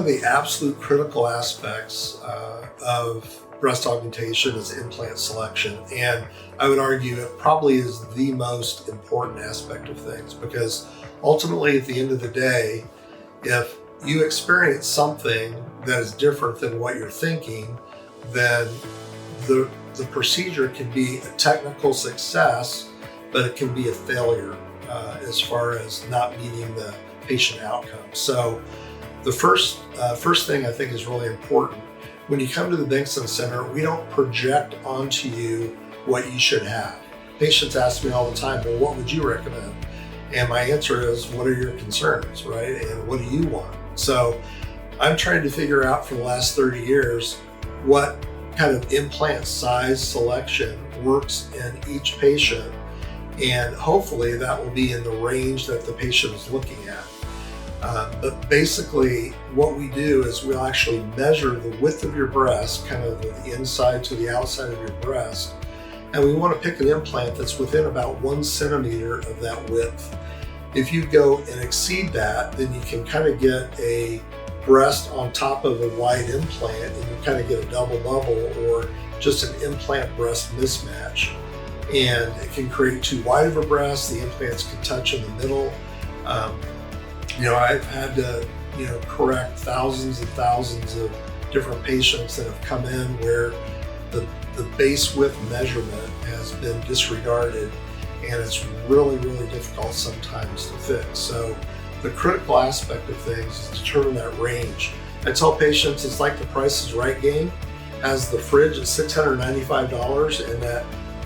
of the absolute critical aspects of breast augmentation is implant selection. And I would argue it probably is the most important aspect of things, because ultimately at the end of the day, if you experience something that is different than what you're thinking, then the procedure can be a technical success, but it can be a failure as far as not meeting the patient outcome. So the first thing I think is really important. When you come to the Bengtson Center, we don't project onto you what you should have. Patients ask me all the time, well, what would you recommend? And my answer is, what are your concerns, right? And what do you want? So I'm trying to figure out for the last 30 years what kind of implant size selection works in each patient. And hopefully that will be in the range that the patient is looking at. But basically what we do is we'll actually measure the width of your breast, kind of the inside to the outside of your breast. And we want to pick an implant that's within about 1 centimeter of that width. If you go and exceed that, then you can kind of get a breast on top of a wide implant, and you kind of get a double bubble or just an implant breast mismatch. And it can create too wide of a breast. The implants can touch in the middle. I've had to, correct thousands and thousands of different patients that have come in where the base width measurement has been disregarded, and it's really, really difficult sometimes to fix. So the critical aspect of things is determine that range. I tell patients it's like the Price is Right game. Has the fridge at $695 and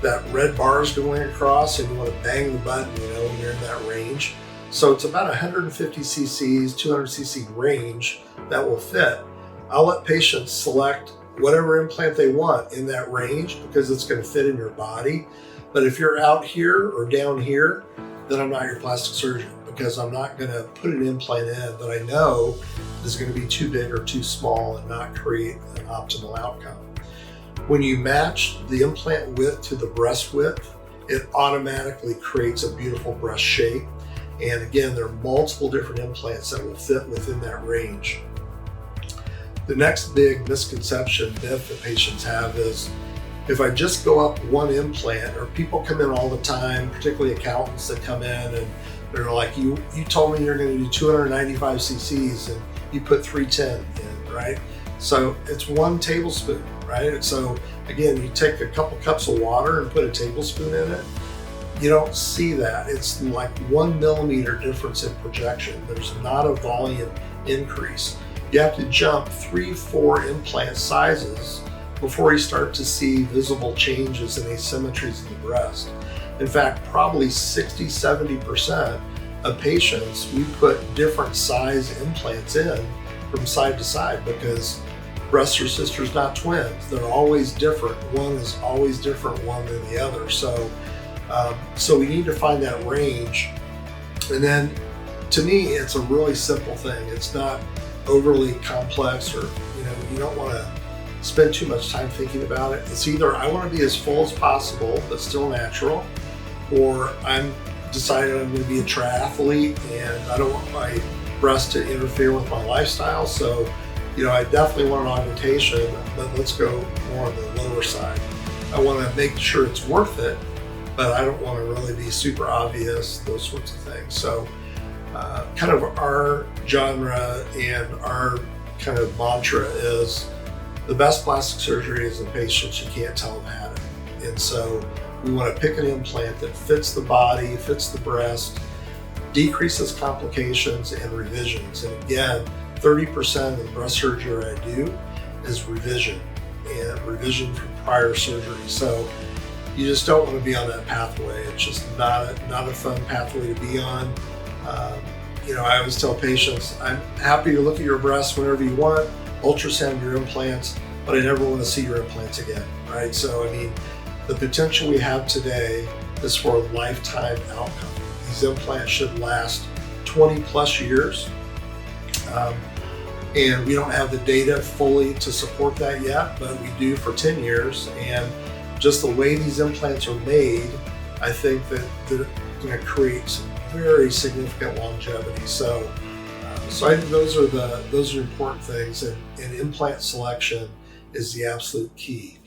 that red bar is going across, and you want to bang the button, when you're in that range. So it's about 150 cc's, 200 cc range that will fit. I'll let patients select whatever implant they want in that range because it's going to fit in your body. But if you're out here or down here, then I'm not your plastic surgeon, because I'm not going to put an implant in that I know is going to be too big or too small and not create an optimal outcome. When you match the implant width to the breast width, it automatically creates a beautiful breast shape. And again, there are multiple different implants that will fit within that range. The next big misconception myth that patients have is, if I just go up one implant, or people come in all the time, particularly accountants that come in and they're like, you told me you're going to do 295 cc's and you put 310 in, right? So it's 1 tablespoon, right? So again, you take a couple cups of water and put a tablespoon in it. You don't see that. It's like 1 millimeter difference in projection. There's not a volume increase. You have to jump 3-4 implant sizes before you start to see visible changes and asymmetries in the breast. In fact, probably 60-70% of patients, we put different size implants in from side to side, because breasts are sisters, not twins. They're always different. One is always different one than the other. So we need to find that range. And then to me, it's a really simple thing. It's not overly complex, or you don't want to spend too much time thinking about it. It's either I want to be as full as possible but still natural, or I'm decided I'm going to be a triathlete and I don't want my breast to interfere with my lifestyle. So I definitely want an augmentation, but let's go more on the lower side. I want to make sure it's worth it, but I don't want to really be super obvious, those sorts of things. So kind of our genre and our kind of mantra is, the best plastic surgery is in patients you can't tell them had it. And so we want to pick an implant that fits the body, fits the breast, decreases complications and revisions. And again, 30% of the breast surgery I do is revision, and revision from prior surgery. So you just don't want to be on that pathway. It's just not a fun pathway to be on. I always tell patients, I'm happy to look at your breasts whenever you want, ultrasound your implants, but I never want to see your implants again, right? So, the potential we have today is for a lifetime outcome. These implants should last 20 plus years. And we don't have the data fully to support that yet, but we do for 10 years. And just the way these implants are made, I think that they're going to create some very significant longevity. So So I think those are important things, and implant selection is the absolute key.